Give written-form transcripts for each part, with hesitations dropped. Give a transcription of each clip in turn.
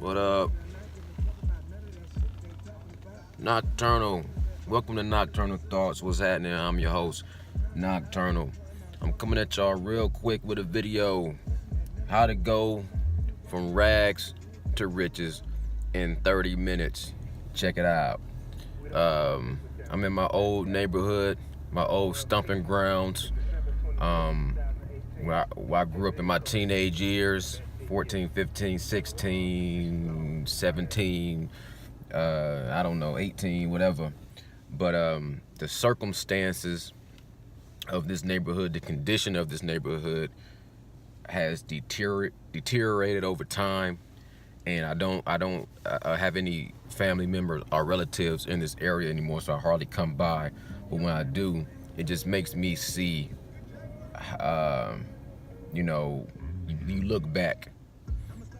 What up? Nocturnal. Welcome to Nocturnal Thoughts. What's happening? I'm your host, Nocturnal. I'm coming at y'all real quick with a video. How to go from rags to riches in 30 minutes. Check it out. I'm in my old neighborhood, my old stomping grounds, where I grew up in my teenage years, 14, 15, 16, 17, I don't know, 18, whatever. But the circumstances of this neighborhood, the condition of this neighborhood has deteriorated over time, and I don't have any family members or relatives in this area anymore, so I hardly come by. But when I do, it just makes me see,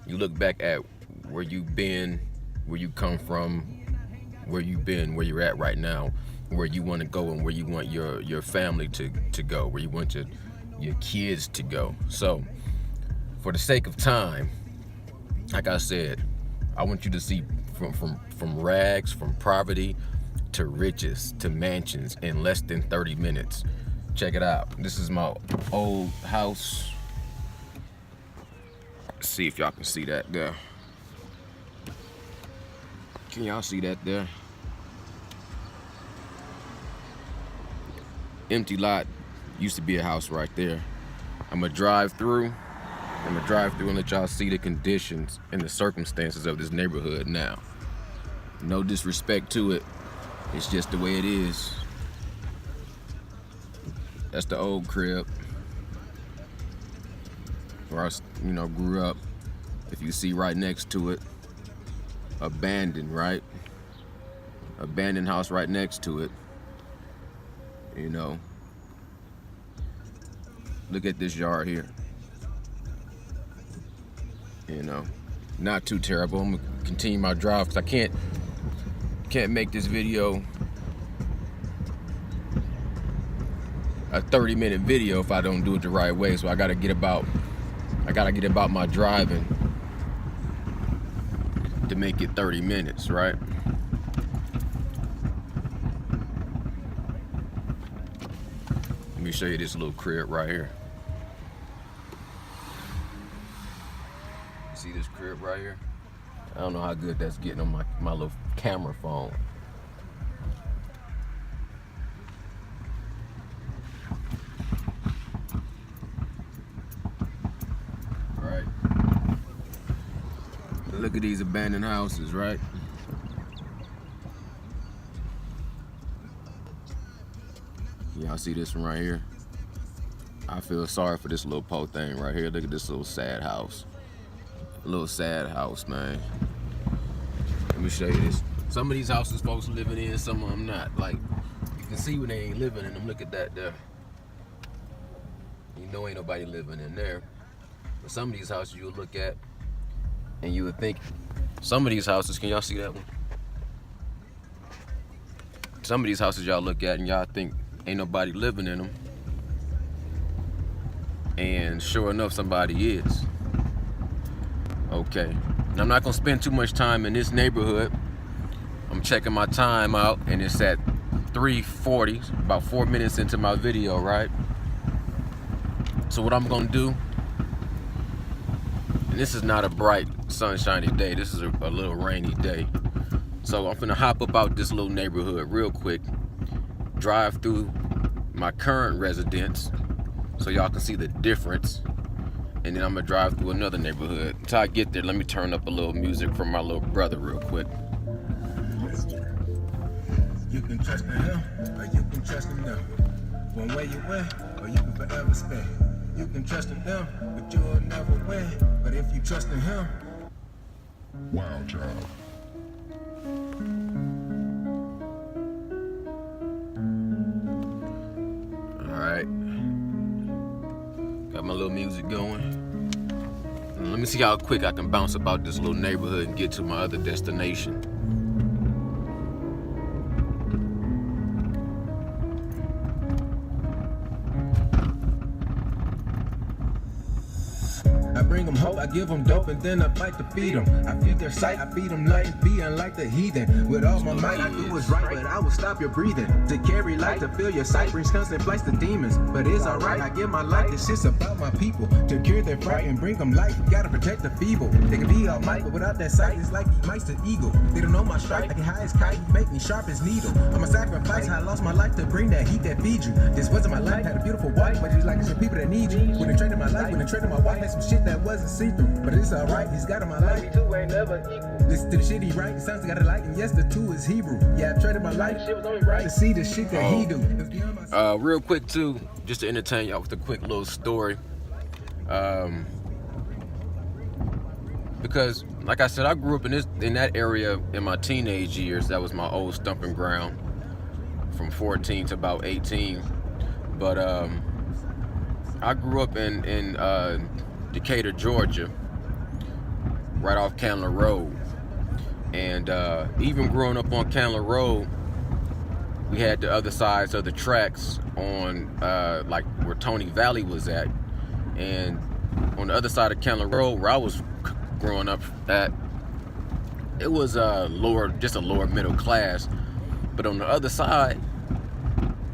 you look back at where you've been, where you come from, where you've been, where you're at right now, where you want to go, and where you want your family to go, where you want your kids to go. So for the sake of time, like I said, I want you to see from rags, from poverty to riches to mansions in less than 30 minutes. Check it out. This is my old house. Let's see if y'all can see that there. Can y'all see that there? Empty lot. Used to be a house right there. I'm gonna drive through and let y'all see the conditions and the circumstances of this neighborhood now. No disrespect to it. It's just the way it is. That's the old crib where I, grew up. If you see right next to it, abandoned, right? Abandoned house right next to it. Look at this yard here. Not too terrible. I'm gonna continue my drive because I can't make this video a 30-minute video if I don't do it the right way. So I gotta get about my driving to make it 30 minutes, right? Let me show you this little crib right here. See this crib right here? I don't know how good that's getting on my little camera phone. Right. Look at these abandoned houses, right? Y'all see this one right here? I feel sorry for this little po thing right here. Look at this little sad house. A little sad house, man. Let me show you this. Some of these houses folks living in, some of them not. Like, you can see when they ain't living in them. Look at that there. You know ain't nobody living in there. But some of these houses you'll look at and you would think, some of these houses, can y'all see that one? Some of these houses y'all look at and y'all think ain't nobody living in them. And sure enough, somebody is. Okay, and I'm not gonna spend too much time in this neighborhood. I'm checking my time out and it's at 3:40, about 4 minutes into my video, right? So what I'm gonna do, and this is not a bright sunshiny day, this is a little rainy day. So I'm gonna hop up out this little neighborhood real quick, drive through my current residence so y'all can see the difference. And then I'm gonna drive through another neighborhood. Until I get there, let me turn up a little music from my little brother real quick. You can trust in him, or you can trust in them. One way you win, or you can forever spend. You can trust in them, but you'll never win. But if you trust in him, wild child. Alright. Got my little music going. Let me see how quick I can bounce about this little neighborhood and get to my other destination. I bring them hope, I give them dope and then I fight to feed them. I feed their sight, I feed them light, being like the heathen. With all my might, I do what's right, but I will stop your breathing. To carry light, to fill your sight, brings constant flights to demons. But it's alright, I give my life, this shit's about my people. To cure their fright and bring them life, you gotta protect the feeble. They can be all might, but without that sight, it's like he mites the eagle. They don't know my strike, I get high as kite, you make me sharp as needle. I'm a sacrifice, I lost my life to bring that heat that feed you. This wasn't my life, had a beautiful wife, but it's like some people that need you. When they traded my life, when they traded my wife, had some shit that wasn't see-through. But it's alright, he's got in my life. Two ain't never equal. Listen to the shit he write, it sounds like I got a light, and yes, the two is Hebrew. Yeah, I traded my life, shit was only right to see the shit that he do. Real quick too, just to entertain y'all with a quick little story. Because, like I said, I grew up in that area in my teenage years. That was my old stomping ground, from 14 to about 18. But I grew up in Decatur, Georgia, right off Candler Road. And even growing up on Candler Road, we had the other sides of the tracks on like where Tony Valley was at. And on the other side of Candler Road, where I was growing up at, it was just a lower middle class. But on the other side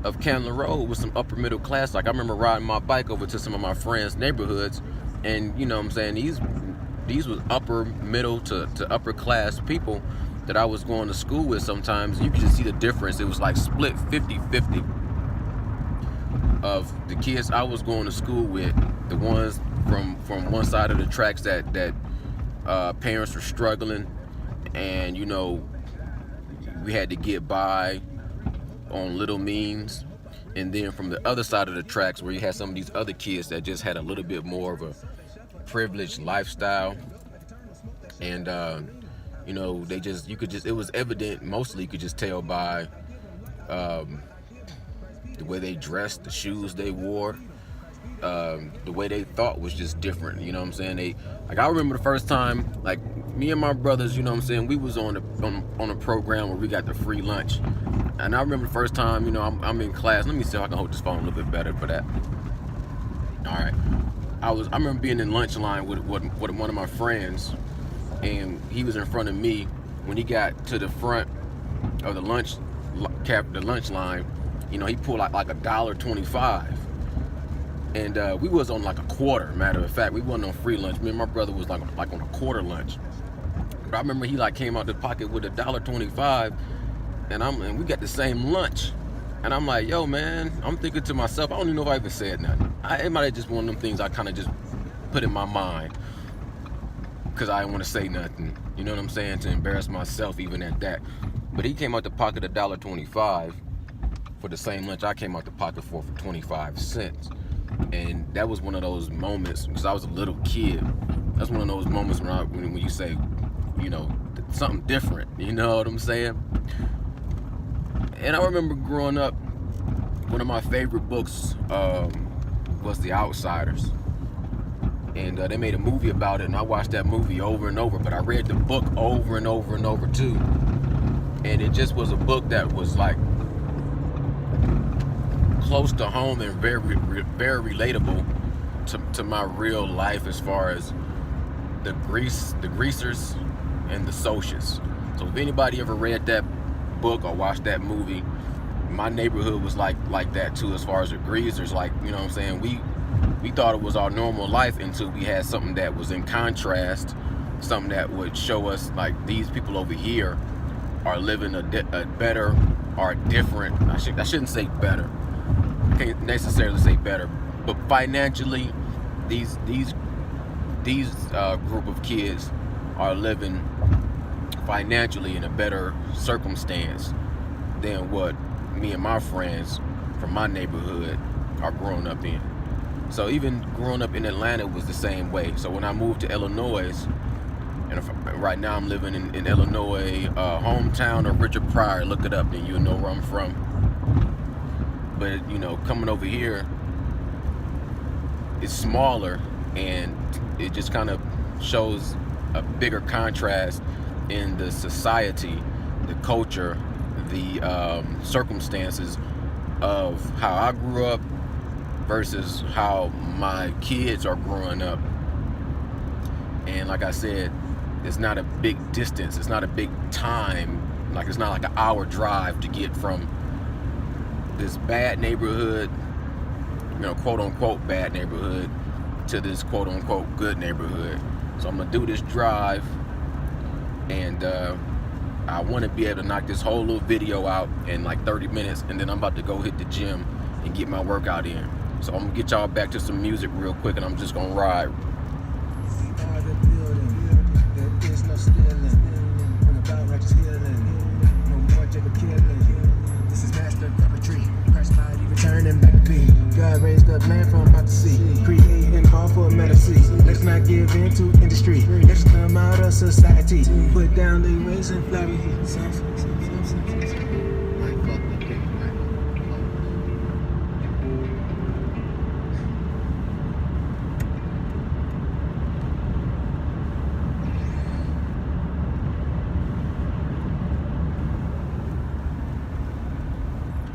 of Candler Road was some upper middle class. Like, I remember riding my bike over to some of my friends' neighborhoods, and you know what I'm saying, these was upper middle to upper class people that I was going to school with. Sometimes you could just see the difference. It was like split 50-50 of the kids I was going to school with, the ones from one side of the tracks that parents were struggling, and you know, we had to get by on little means. And then from the other side of the tracks, where you had some of these other kids that just had a little bit more of a privileged lifestyle, and you know, it was evident. Mostly you could just tell by the way they dressed, the shoes they wore, the way they thought was just different. You know what I'm saying? I remember the first time, like, me and my brothers, you know what I'm saying, we was on a program where we got the free lunch. And I remember the first time, you know, I'm in class. Let me see if I can hold this phone a little bit better for that. All right. I remember being in lunch line with one of my friends, and he was in front of me. When he got to the front of the lunch line, you know, he pulled like $1.25. And we was on like a quarter. Matter of fact, we wasn't on free lunch. Me and my brother was like on a quarter lunch. But I remember he like came out the pocket with $1.25, and we got the same lunch. And I'm like, yo, man, I'm thinking to myself, I don't even know if I even said nothing. It might have just one of them things I kind of just put in my mind, because I didn't want to say nothing. You know what I'm saying? To embarrass myself even at that. But he came out the pocket $1.25 for the same lunch I came out the pocket for 25 cents. And that was one of those moments, because I was a little kid. That's one of those moments when you say, you know, something different. You know what I'm saying? And I remember growing up, one of my favorite books was The Outsiders. And they made a movie about it, and I watched that movie over and over. But I read the book over and over and over too. And it just was a book that was like close to home and very, very relatable to my real life, as far as the greasers and the socials. So if anybody ever read that book or watched that movie, my neighborhood was like that too, as far as the greasers. Like, you know what I'm saying, we thought it was our normal life until we had something that was in contrast, something that would show us like these people over here are living a better or different. I shouldn't say better. I can't necessarily say better, but financially, these group of kids are living financially in a better circumstance than what me and my friends from my neighborhood are growing up in. So even growing up in Atlanta was the same way. So when I moved to Illinois, and right now I'm living in Illinois, hometown of Richard Pryor. Look it up and you'll know where I'm from. But, you know, coming over here, it's smaller, and it just kind of shows a bigger contrast in the society, the culture, the circumstances of how I grew up versus how my kids are growing up. And like I said, it's not a big distance. It's not a big time. Like, it's not like an hour drive to get from this bad neighborhood, quote unquote bad neighborhood, to this quote unquote good neighborhood. So I'm gonna do this drive, and I want to be able to knock this whole little video out in like 30 minutes, and then I'm about to go hit the gym and get my workout in. So I'm gonna get y'all back to some music real quick, and I'm just gonna ride. There is no stealing, bring about righteous healing, no more Jacob killing. This is master puppetry, Christ body returning back to be. God raised up man from out the sea, creating all for medicine. Let's not give in to industry, let's come out of society, put down the race and flabby.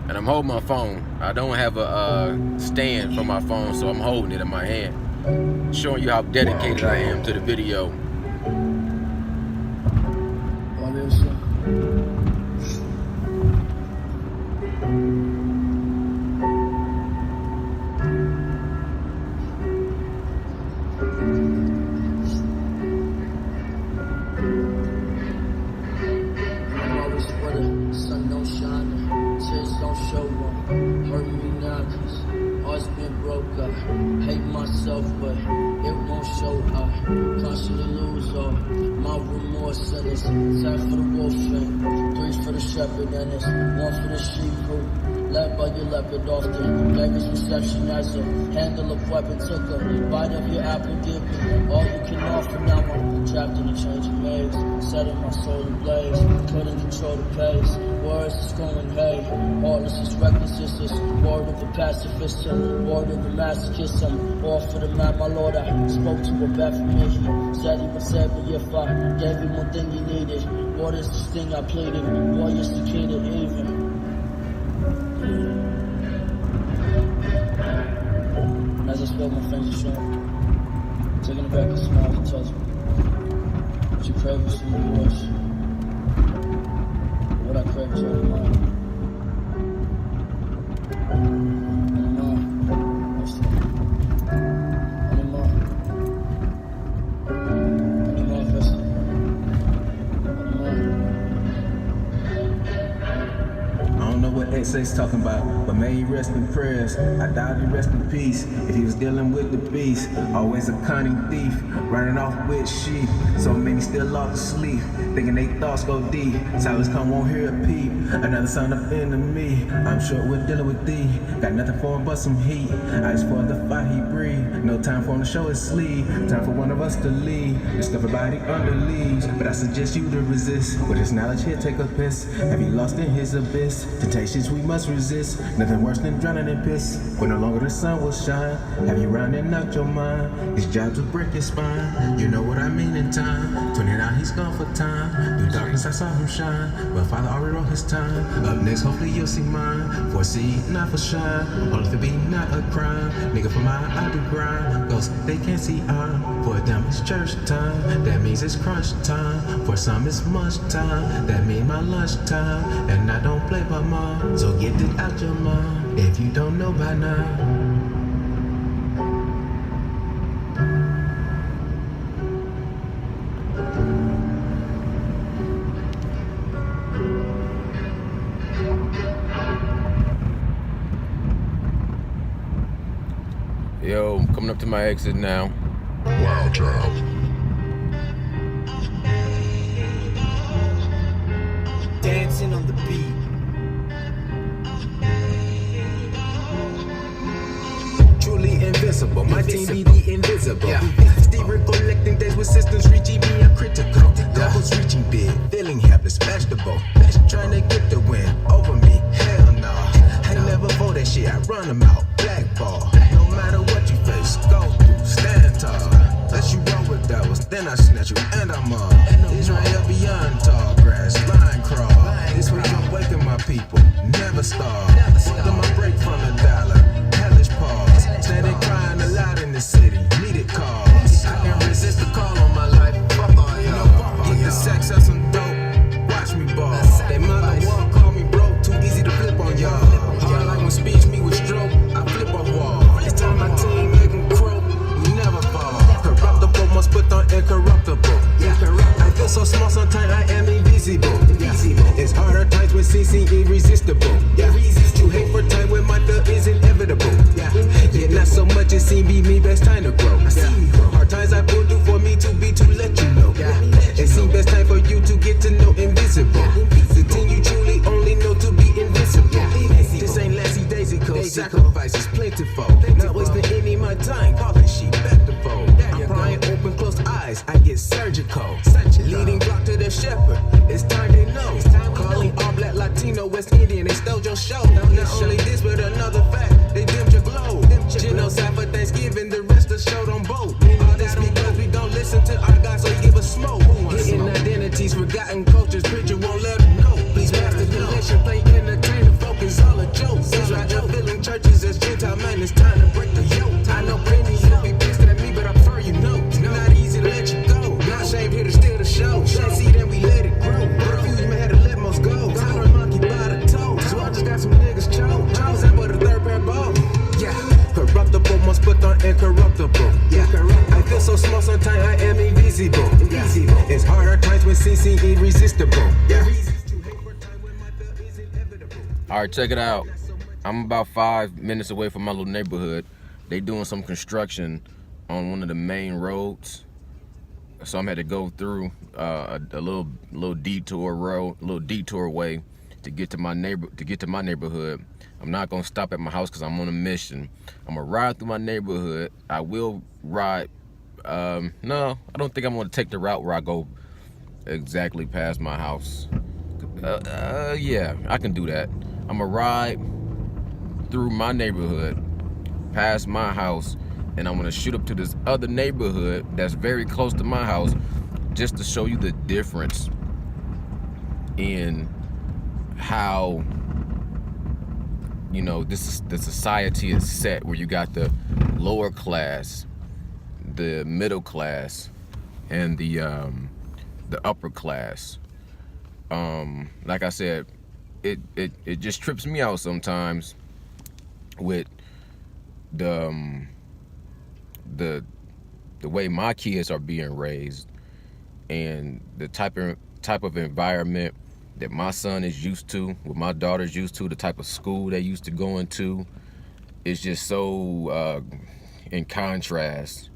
And I'm holding my phone. I don't have a stand for my phone, so I'm holding it in my hand, showing you how dedicated I am to the video. Hate myself, but it won't show. I constantly lose all my remorse, and it's time for the wolf and 3 for the shepherd, and it's 1 for the sheep who led by your leopard often gave his reception as a handle of weapon, took a bite of your apple, give me all you can offer. Now I'm trapped in a changing maze, setting my soul ablaze, couldn't control the pace. Words is going hey, heartless is reckless, it's this word of a pacifist, word of a masochist. I'm all for the man, my Lord. I spoke to a bad for me. He said he would save me if I gave him one thing he needed. What is this thing I pleaded? Boy, is the key to even. As I spoke, my friends are showing, taking it back and smiles and tells me, what you crave is from yours. What I crave is only mine. XS talking about, but may he rest in prayers. I doubt he rest in peace if he was dealing with the beast. Always a cunning thief, running off with sheep. So many still lost to sleep, thinking they thoughts go deep. Silence come, won't hear a peep. Another son of enemy. I'm sure we're dealing with thee. Got nothing for him but some heat. Eyes for the fight he breathe. No time for him to show his sleeve. Time for one of us to leave. Discover body under leaves. But I suggest you to resist. With his knowledge, he'll take a piss. Have you lost in his abyss? Temptations we must resist. Nothing worse than drowning in piss. When no longer the sun will shine. Have you rounding out your mind? His job to break his spine. You know what I mean in time. 29, he's gone for time. Through darkness I saw him shine. But Father already wrote his time. Up next, hopefully you'll see mine. Foresee, not for shine. Only to be not a crime. Nigga for mine, I do grind. Ghosts, they can't see I'm. For them, it's church time. That means it's crunch time. For some, it's much time. That means my lunch time. And I don't play by mine. So get it out your mind. If you don't know by now. Yo, I'm coming up to my exit now. Wild Child. Dancing on the beat. Truly invincible, my team be the invisible. Steve recollecting days with systems reaching me uncritical. Levels reaching big, feeling helpless, vegetable. Trying to get the win over me, hell no. I never vote that shit, I run them out, blackball. No matter what you face, go through, stand tall. Let you roll with devils, then I snatch you and I'm all. Israel beyond tall grass, line crawl. This week I'm waking my people, never starve. Then my break from the dollar, hellish pause. Steady crying aloud in the city, needed cause. I can't resist the call on my incorruptible. I feel so small, sometimes I am invisible. It's harder times when CC irresistible. You hate for time when my feel is inevitable. Yeah, not so much it seem be me best time to grow. Hard times I pull through for me to be to let you know. It seem best time for you to get to know invisible. The thing you truly only know to be invincible. This ain't Lassie Daisy Code. Sacrifices plentiful. Not wasting any of my time. Calling sheep back to fold. I'm prying open closed eyes. I get surgical. Leading flock to the shepherd. It's time they know. Calling all black Latino West Indian. They stole your show. Not only this, but another fact. They dimmed your glow. Genocide for Thanksgiving. The rest of the show don't boat. All this because we don't listen to our God, so he give us smoke. Hidden identities, forgotten cultures. Preacher won't let them know. Please master connection. Play entertainment. Focus all a joke. Israel filling churches as Gentile man. It's time to break the yoke. I know plenty you'll be pissed at me, but I prefer you know. Not easy to let you go. Not shaved here to steal the show. Can't see then we let it grow. Refuse, you may have to let most go. Tyler and monkey by the toe. So I just got some niggas chosen but a third pair of balls. Yeah, corruptible must put on incorruptible. Yeah, I feel so small sometimes I am invisible. It's harder times when CC irresistible. Yeah. All right, check it out. I'm about 5 minutes away from my little neighborhood. They doing some construction on one of the main roads, so I'm had to go through a little detour road, a little detour way to get to my neighborhood. I'm not gonna stop at my house because I'm on a mission. I'm gonna ride through my neighborhood. I will ride. No, I don't think I'm gonna take the route where I go exactly past my house. Yeah, I can do that. I'm gonna ride through my neighborhood, past my house, and I'm gonna shoot up to this other neighborhood that's very close to my house, just to show you the difference in how, you know, the society is set, where you got the lower class, the middle class, and the upper class. Like I said, it just trips me out sometimes with the way my kids are being raised, and the type of environment that my son is used to, what my daughter's used to, the type of school they used to go into, is just so in contrast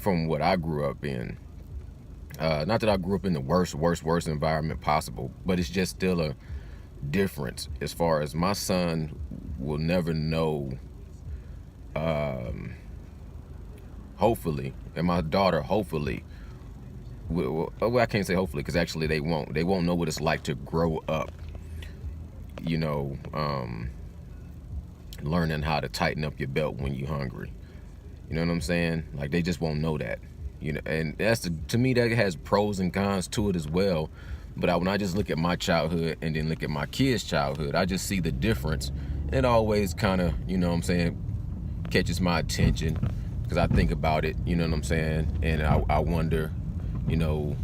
from what I grew up in. Not that I grew up in the worst environment possible, but it's just still a difference as far as my son will never know, hopefully, and my daughter hopefully, well, I can't say hopefully, because actually they won't know what it's like to grow up, you know, learning how to tighten up your belt when you're hungry. You know what I'm saying? Like, they just won't know that. You know, and to me, that has pros and cons to it as well. But when I just look at my childhood and then look at my kids' childhood, I just see the difference. It always kind of, you know what I'm saying, catches my attention, because I think about it, you know what I'm saying, and I wonder, you know,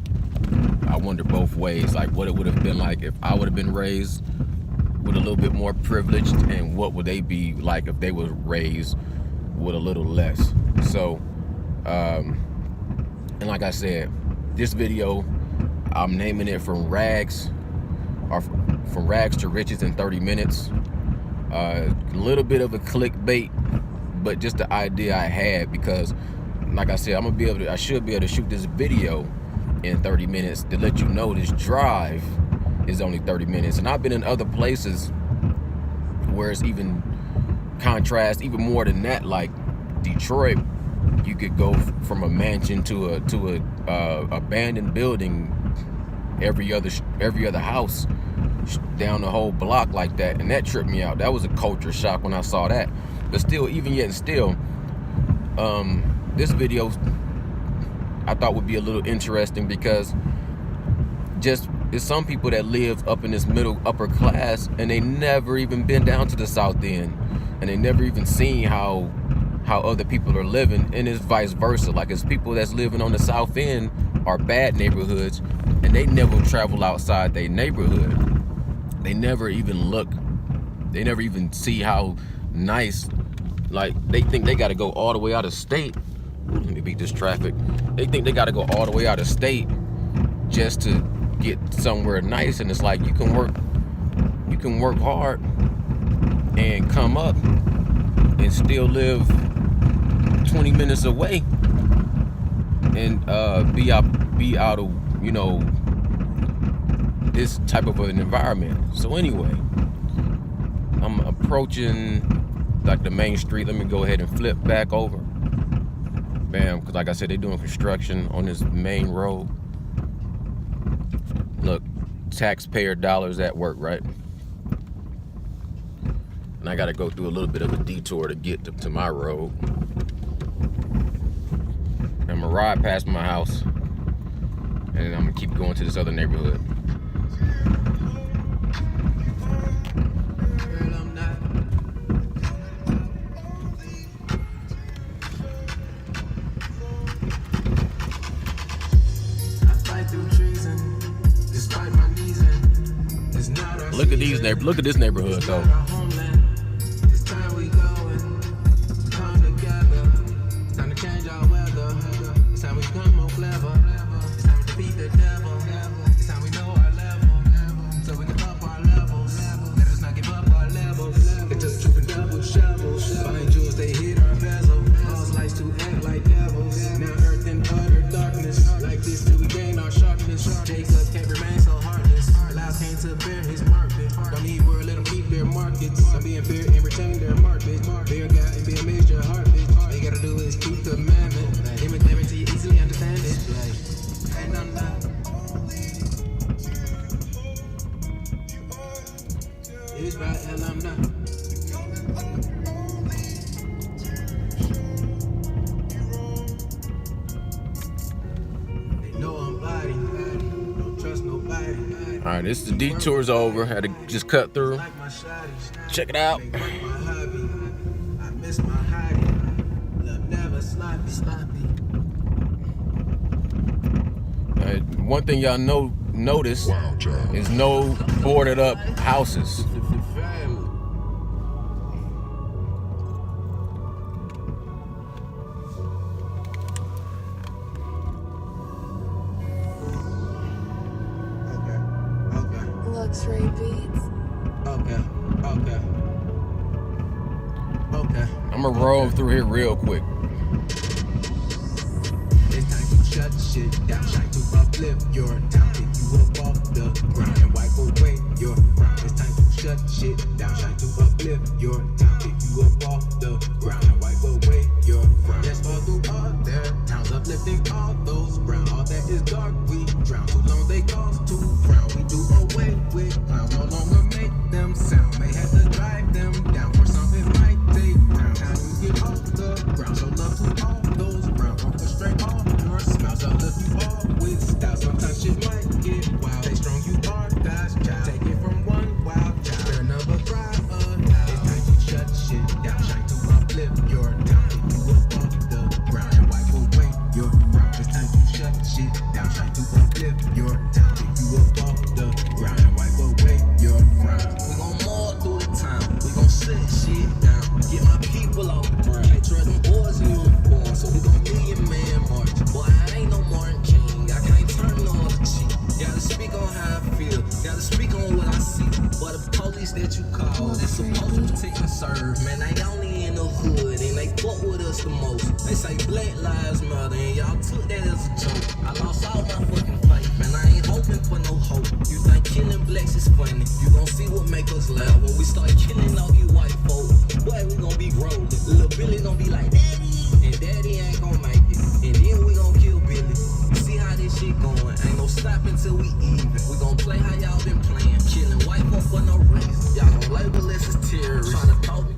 I wonder both ways, like what it would have been like if I would have been raised with a little bit more privileged, and what would they be like if they were raised with a little less. So, and like I said, this video, I'm naming it From Rags to Riches in 30 Minutes. A little bit of a clickbait, but just the idea I had, because like I said, I should be able to shoot this video in 30 minutes to let you know this drive is only 30 minutes. And I've been in other places where it's even contrast, even more than that, like Detroit. You could go from a mansion to a abandoned building, every other house down the whole block like that, and that tripped me out. That was a culture shock when I saw that. But still, this video I thought would be a little interesting, because just it's some people that live up in this middle upper class, and they never even been down to the South End, and they never even seen how other people are living, and it's vice versa. Like, it's people that's living on the South End are bad neighborhoods, and they never travel outside their neighborhood. They never even look, they never even see how nice, like, they think they got to go all the way out of state Let me beat this traffic. They think they got to go all the way out of state just to get somewhere nice, and it's like you can work hard and come up and still live 20 minutes away and be out of, you know, this type of an environment. So anyway, I'm approaching like the main street. Let me go ahead and flip back over. Bam, because like I said, they're doing construction on this main road. Look, taxpayer dollars at work, right? And I gotta go through a little bit of a detour to get to my road. I'm gonna ride past my house, and I'm gonna keep going to this other neighborhood. Look at this neighborhood though. It's time we going, come together. It's time to change our weather. It's time we become more clever. It's time to defeat the devil. It's time we know our level, so we can up our levels. Let us not give up our levels. It took trooping double shovels. Buying jewels, they hit our bezel. Cause lights to act like devils. Now earth in utter darkness. Like this till we gain our sharpness. Jacob can't remain so heartless. Allow Cain to bear his market. Don't need world, let them keep their markets. I'm being fair and retain their market. Fear God and be a major heartbeat. All you gotta do is keep the commandment. Image never till you easily understand it. And I'm not. It's right, and I'm not. They know I'm body. Don't trust nobody. All right, this the detour's over. Had to just cut through. Check it out. I miss my hiding. Love never sloppy. One thing y'all notice is no boarded up houses. Luxury Beats. Okay. I'm gonna roll through here real quick. It's time to shut shit down. Shine to uplift your town. Pick you up off the ground and wipe away your frown. It's time to shut shit down. Shine to uplift your town. Pick you up off the ground and wipe away your frown. Let's all through all their towns, uplifting all those brown. All that is dark, we drown. Too long they cause to frown. We do away with clowns. No longer make them sound. May have to drive them down for something might take round. Time you get off the ground. Show love to all those brown. Orchestrate all your smiles. Uplift you all with style. Sometimes shit might get wild. Stay strong, you are God's child. Take it from one wild child. Turn up a cry aloud. It's time to shut shit down. Shine to uplift your town. Pick you up off the ground and wipe away your frown. It's time to shut shit down. Shine to uplift your town. Pick you up off the ground and wipe away your frown. We gon' maul through the town. We gon' set shit down. Get my people off the ground. They trust them boys in uniform. So we gon' million man march. Boy, I ain't no Martin King. I can't turn on the cheek. Gotta speak on how I feel. Gotta speak on what I see. But the police that you call, they supposed to protect and serve. Man, they only in the hood and they fuck with us the most. They say Black Lives Matter and y'all took that as a joke. I lost all my fucking faith and I ain't hoping for no hope. You think killing blacks is funny? You gon' see what make us laugh when we start killing all you white folk. Boy, we gon' be rolling. Little Billy gon' be like Daddy, and Daddy ain't gon' make it. And then we gon' kill Billy. See how this shit going? Ain't no stopping till we even. We gon' play how y'all been playing. Killing white folk for no reason. Y'all gon' label us as terrorists. Tryna talk me.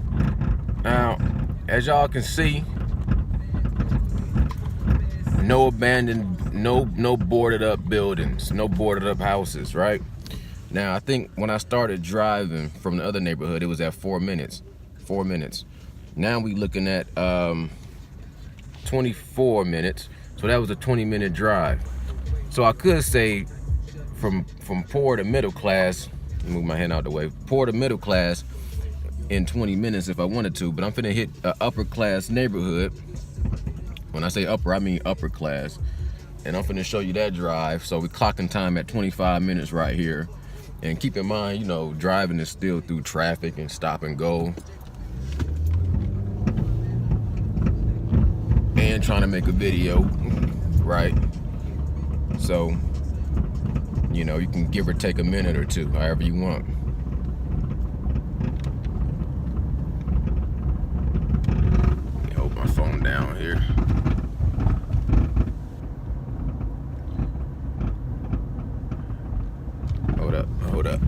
Now, as y'all can see, no abandoned, no boarded up buildings, no boarded up houses, right? Now, I think when I started driving from the other neighborhood, it was at 4 minutes. 4 minutes. Now we looking at 24 minutes. So that was a 20-minute drive. So I could say from poor to middle class, move my hand out the way, poor to middle class in 20 minutes if I wanted to, but I'm finna hit an upper class neighborhood When I say upper, I mean upper class. And I'm finna show you that drive. So we clocking time at 25 minutes right here. And keep in mind, you know, driving is still through traffic and stop and go. And trying to make a video, right? So, you know, you can give or take a minute or two, however you want. Let me hold my phone down here. Hold up.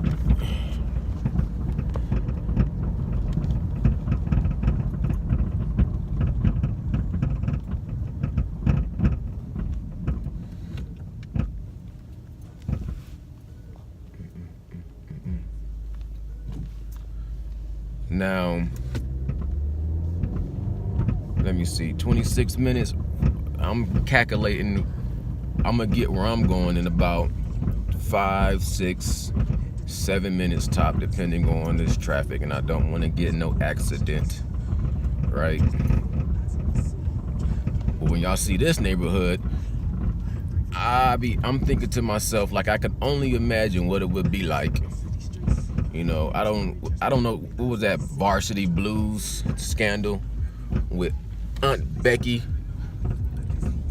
Now, let me see, 26 minutes. I'm calculating, I'm gonna get where I'm going in about 5, 6, 7 minutes top, depending on this traffic, and I don't want to get no accident, right? But when y'all see this neighborhood, I'm thinking to myself, like, I can only imagine what it would be like. You know, I don't know, what was that Varsity Blues scandal with Aunt Becky?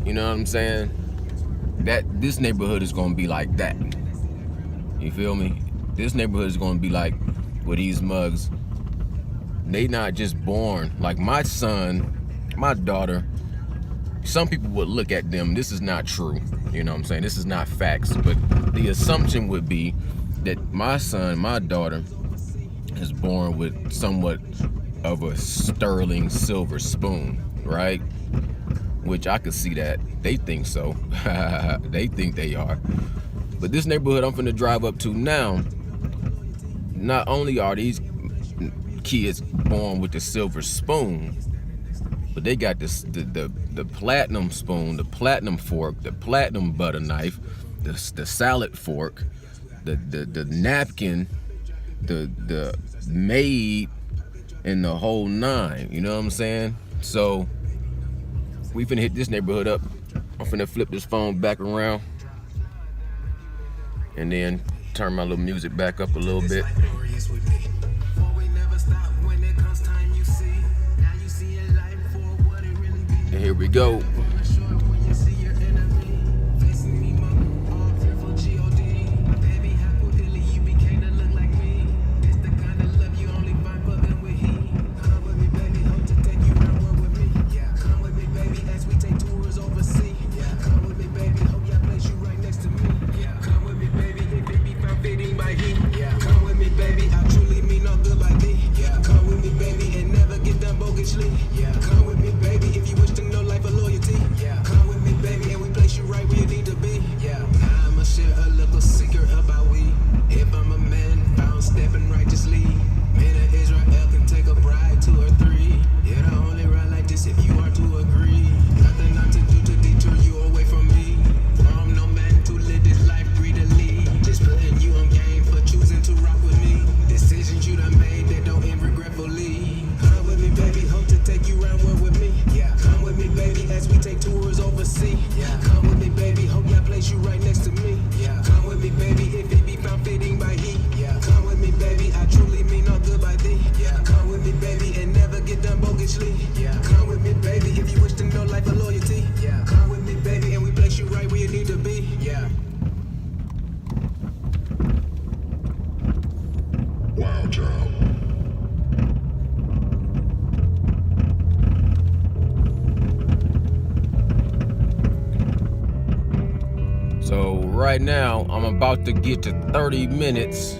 You know what I'm saying? That this neighborhood is gonna be like that. You feel me? This neighborhood is gonna be like with these mugs. They not just born. Like my son, my daughter, some people would look at them, this is not true. You know what I'm saying? This is not facts. But the assumption would be that my son, my daughter, is born with somewhat of a sterling silver spoon, right? Which I could see that. They think so. They think they are. But this neighborhood I'm finna drive up to now, not only are these kids born with the silver spoon, but they got this the platinum spoon, the platinum fork, the platinum butter knife, the salad fork, the napkin, the maid, and the whole nine. You know what I'm saying? So we finna hit this neighborhood up. I'm finna flip this phone back around and then turn my little music back up a little bit. And here we go. So right now I'm about to get to 30 minutes